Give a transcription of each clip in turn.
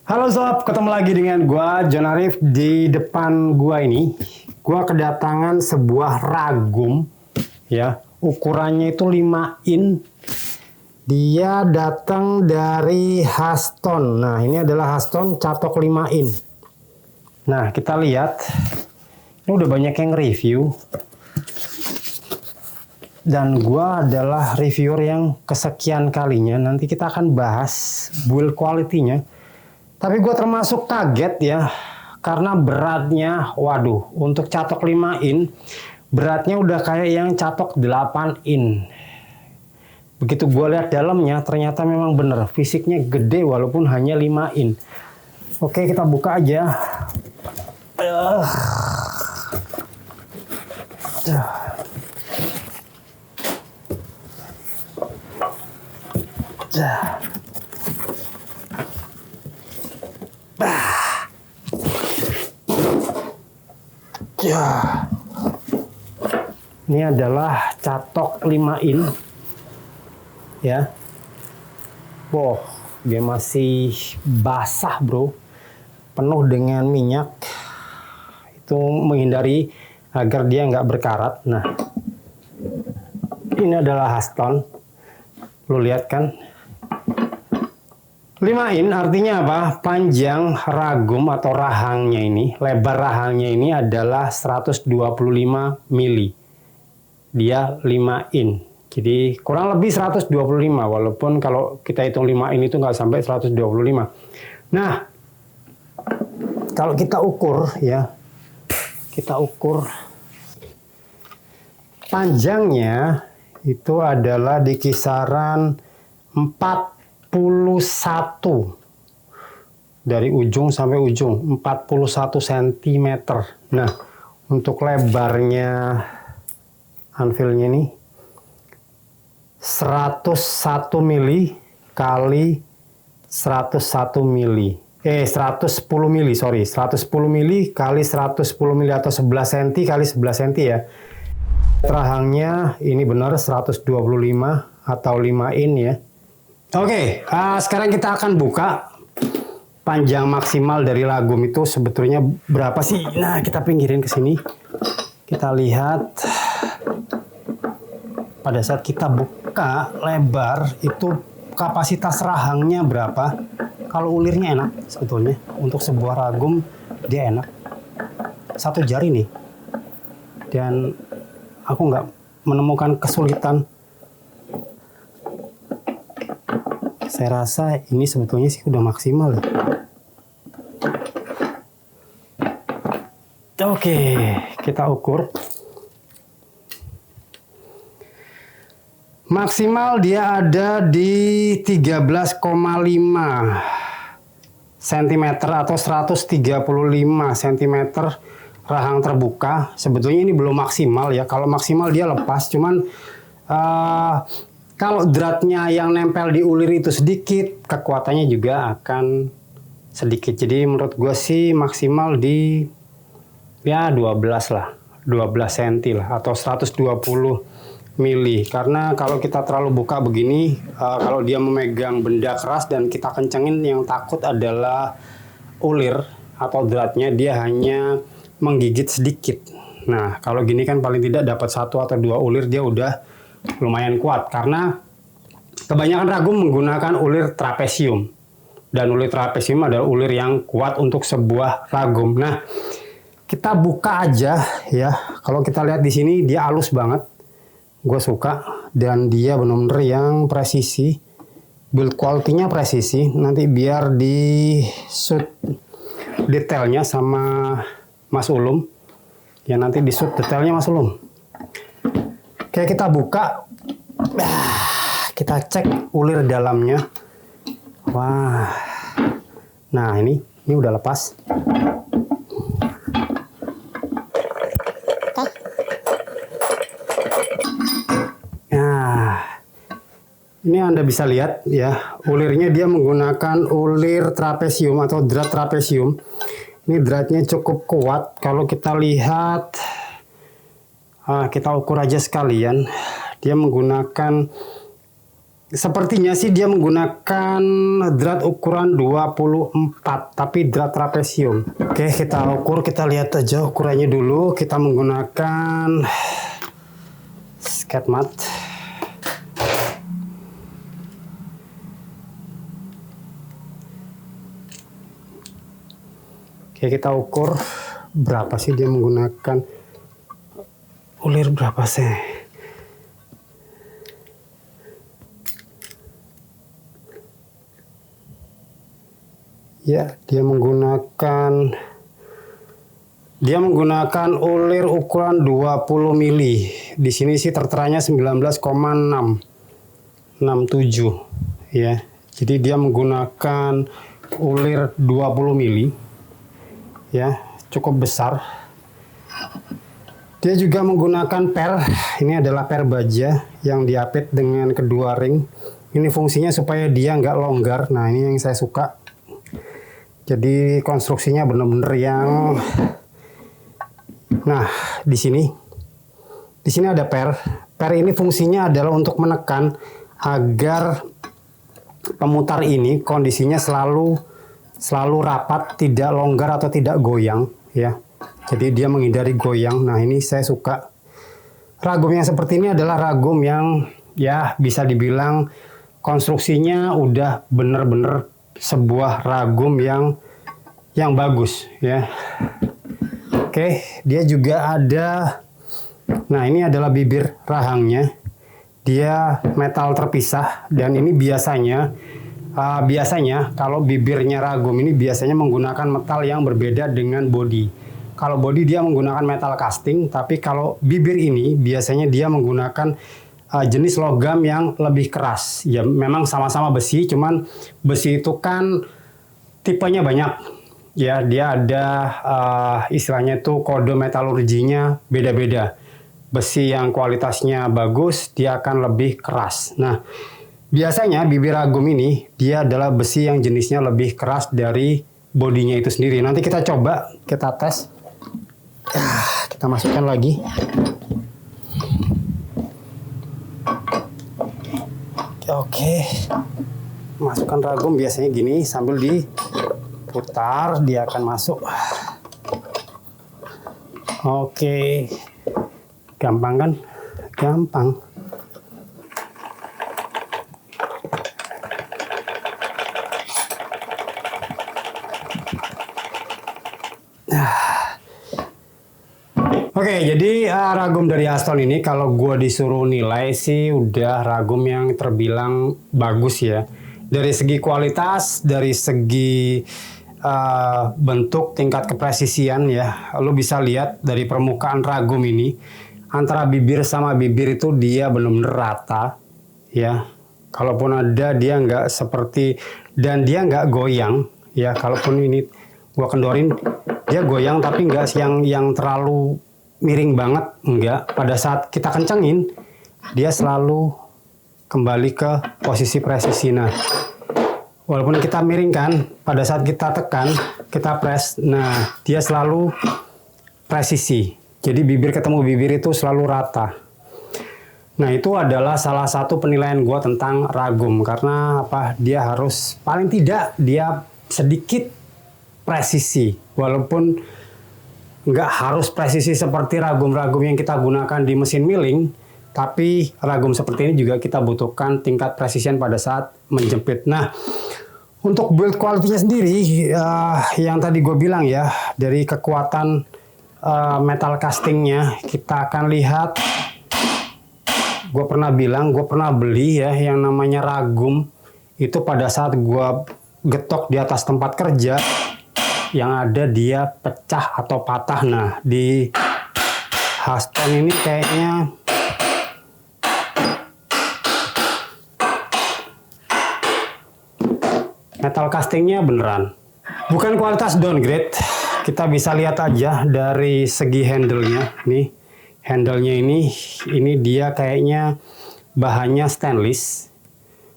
Halo sob, ketemu lagi dengan gua John Arif. Di depan gua ini, gua kedatangan sebuah ragum ya. Ukurannya itu 5 in. Dia datang dari Haston. Nah, ini adalah Haston catok 5 in. Nah, kita lihat. Ini udah banyak yang review. Dan gua adalah reviewer yang kesekian kalinya. Nanti kita akan bahas build quality-nya. Tapi gue termasuk kaget ya, karena beratnya, waduh, untuk catok 5 in, beratnya udah kayak yang catok 8 in. Begitu gue lihat dalamnya, ternyata memang bener, fisiknya gede walaupun hanya 5 in. Oke, kita buka aja. Ini adalah catok 5 in ya. Wow, dia masih basah bro, penuh dengan minyak. Itu menghindari agar dia nggak berkarat. Nah, ini adalah Haston. Lo lihat kan, 5 in artinya apa? Panjang ragum atau rahangnya ini, lebar rahangnya ini adalah 125 mili. Dia 5 in. Jadi kurang lebih 125, walaupun kalau kita hitung 5 in itu nggak sampai 125. Nah, kalau kita ukur ya, kita ukur panjangnya itu adalah di kisaran 41 dari ujung sampai ujung, 41 cm. Nah, untuk lebarnya anvilnya ini 101 mili kali 101 mili. 110 mili, sorry. 110 mili kali 110 mili atau 11 cm kali 11 cm ya. Rahangnya ini benar 125 atau 5 in ya. Oke, sekarang kita akan buka panjang maksimal dari ragum itu sebetulnya berapa sih? Nah, kita pinggirin ke sini. Kita lihat pada saat kita buka lebar itu kapasitas rahangnya berapa. Kalau ulirnya enak sebetulnya, untuk sebuah ragum dia enak. Satu jari nih. Dan aku nggak menemukan kesulitan. Saya rasa ini sebetulnya sih udah maksimal ya. Oke, kita ukur. Maksimal dia ada di 13,5 cm atau 135 cm rahang terbuka. Sebetulnya ini belum maksimal ya. Kalau maksimal dia lepas, cuman kalau dratnya yang nempel di ulir itu sedikit, kekuatannya juga akan sedikit. Jadi menurut gue sih maksimal di ya 12 lah, 12 cm lah, atau 120 mili. Karena kalau kita terlalu buka begini, kalau dia memegang benda keras dan kita kencengin, yang takut adalah ulir atau dratnya dia hanya menggigit sedikit. Nah, kalau gini kan paling tidak dapat 1 atau 2 ulir, dia udah lumayan kuat. Karena kebanyakan ragum menggunakan ulir trapesium. Dan ulir trapesium adalah ulir yang kuat untuk sebuah ragum. Nah, kita buka aja ya. Kalau kita lihat di sini dia halus banget. Gue suka, dan dia benar-benar yang presisi, build quality-nya presisi. Nanti biar di shoot detailnya sama Mas Ulum ya, nanti di shoot detailnya Mas Ulum. Oke, kita buka, kita cek ulir dalamnya. Wah, nah ini udah lepas. Ini Anda bisa lihat ya, ulirnya dia menggunakan ulir trapesium atau drat trapesium. Ini dratnya cukup kuat. Kalau kita lihat, kita ukur aja sekalian. Dia menggunakan Sepertinya sih dia menggunakan drat ukuran 24, tapi drat trapesium. Oke, kita ukur, kita lihat aja ukurannya dulu. Kita menggunakan sket mat. Oke, kita ukur berapa sih dia menggunakan ulir berapa sih? Ya, dia menggunakan ulir ukuran 20 mili. Di sini sih terteranya 19,667 ya. Jadi dia menggunakan ulir 20 mili. Ya, cukup besar. Dia juga menggunakan per. Ini adalah per baja yang diapit dengan kedua ring. Ini fungsinya supaya dia nggak longgar. Nah, ini yang saya suka. Jadi konstruksinya benar-benar yang. Nah, di sini ada per. Per ini fungsinya adalah untuk menekan agar pemutar ini kondisinya selalu rapat, tidak longgar atau tidak goyang, ya. Jadi dia menghindari goyang. Nah, ini saya suka. Ragum yang seperti ini adalah ragum yang ya bisa dibilang konstruksinya udah bener-bener sebuah ragum yang bagus, ya. Oke, dia juga ada. Nah, ini adalah bibir rahangnya. Dia metal terpisah dan ini biasanya kalau bibirnya ragum ini biasanya menggunakan metal yang berbeda dengan bodi. Kalau bodi dia menggunakan metal casting, tapi kalau bibir ini biasanya dia menggunakan jenis logam yang lebih keras. Ya memang sama-sama besi, cuman besi itu kan tipenya banyak. Ya, dia ada istilahnya itu kode metalurginya beda-beda. Besi yang kualitasnya bagus, dia akan lebih keras. Nah, biasanya bibir ragum ini, dia adalah besi yang jenisnya lebih keras dari bodinya itu sendiri. Nanti kita coba, kita tes. Kita masukkan lagi. Oke. Masukkan ragum biasanya gini, sambil diputar, dia akan masuk. Oke. Gampang kan? Gampang. Oke, jadi ragum dari Aston ini kalau gue disuruh nilai sih udah ragum yang terbilang bagus ya. Dari segi kualitas, dari segi bentuk, tingkat kepresisian ya. Lo bisa lihat dari permukaan ragum ini, antara bibir sama bibir itu dia benar-benar rata ya. Kalaupun ada dia nggak seperti, dan dia nggak goyang ya. Kalaupun ini gue kendorin, dia goyang tapi nggak yang terlalu miring banget, enggak. Pada saat kita kencengin, dia selalu kembali ke posisi presisi. Nah, walaupun kita miringkan, pada saat kita tekan, kita press, nah dia selalu presisi. Jadi bibir ketemu bibir itu selalu rata. Nah, itu adalah salah satu penilaian gue tentang ragum. Karena apa? Dia harus, paling tidak, dia sedikit presisi. Walaupun nggak harus presisi seperti ragum-ragum yang kita gunakan di mesin milling, tapi ragum seperti ini juga kita butuhkan tingkat presisian pada saat menjepit. Nah, untuk build quality-nya sendiri, yang tadi gue bilang ya, dari kekuatan metal castingnya, kita akan lihat. Gue pernah bilang, gue pernah beli ya yang namanya ragum, itu pada saat gue getok di atas tempat kerja, yang ada dia pecah atau patah. Nah, di Aston ini kayaknya metal castingnya beneran. Bukan kualitas downgrade. Kita bisa lihat aja dari segi handle-nya. Nih, handle-nya ini dia kayaknya bahannya stainless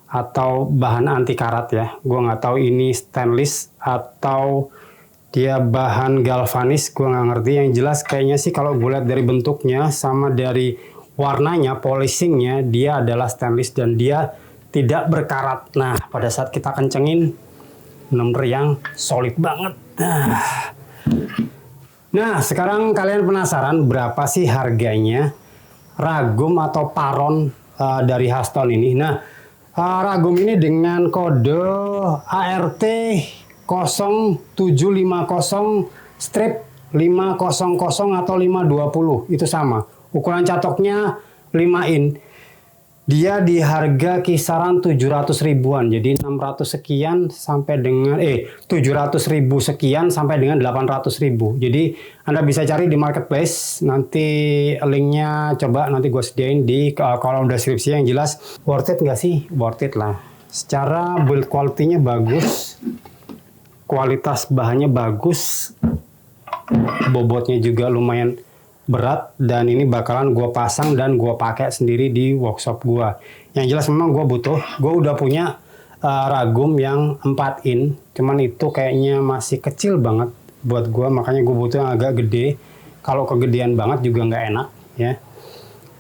atau bahan anti karat ya. Gue nggak tahu ini stainless atau dia bahan galvanis, gue nggak ngerti. Yang jelas kayaknya sih kalau gue lihat dari bentuknya sama dari warnanya, polishingnya, dia adalah stainless dan dia tidak berkarat. Nah, pada saat kita kencengin, benar-benar yang solid banget. Nah, sekarang kalian penasaran berapa sih harganya ragum atau paron dari Haston ini? Nah, ragum ini dengan kode ART 0750 strip 500 atau 520 itu sama. Ukuran catoknya 5 in. Dia di harga kisaran 700 ribuan. Jadi 600 sekian sampai dengan 700 ribu sekian sampai dengan 800 ribu. Jadi Anda bisa cari di marketplace. Nanti linknya coba nanti gue sediain di kolom deskripsi. Yang jelas worth it nggak sih? Worth it lah. Secara build quality-nya bagus. Kualitas bahannya bagus. Bobotnya juga lumayan berat, dan ini bakalan gue pasang dan gue pakai sendiri di workshop gue. Yang jelas memang gue udah punya ragum yang 4 in, cuman itu kayaknya masih kecil banget buat gue, makanya gue butuh yang agak gede. Kalau kegedean banget juga nggak enak ya.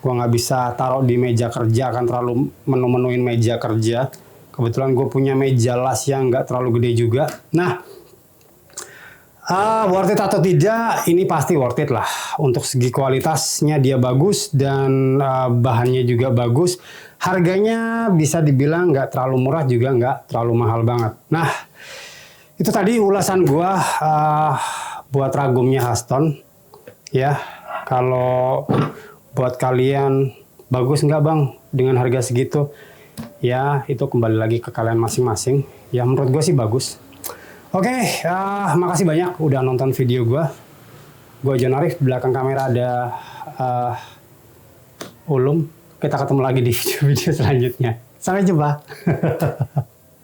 Gue nggak bisa taruh di meja kerja, akan terlalu menu-menuin meja kerja. Kebetulan gue punya meja las yang nggak terlalu gede juga. Nah, worth it atau tidak, ini pasti worth it lah. Untuk segi kualitasnya dia bagus dan bahannya juga bagus. Harganya bisa dibilang nggak terlalu murah juga nggak terlalu mahal banget. Nah, itu tadi ulasan gua buat ragumnya Haston. Ya, kalau buat kalian bagus nggak bang dengan harga segitu? Ya, itu kembali lagi ke kalian masing-masing. Ya, menurut gue sih bagus. Oke, makasih banyak udah nonton video gue. Gue John Arif, belakang kamera ada Ulum. Kita ketemu lagi di video-video selanjutnya. Sampai jumpa.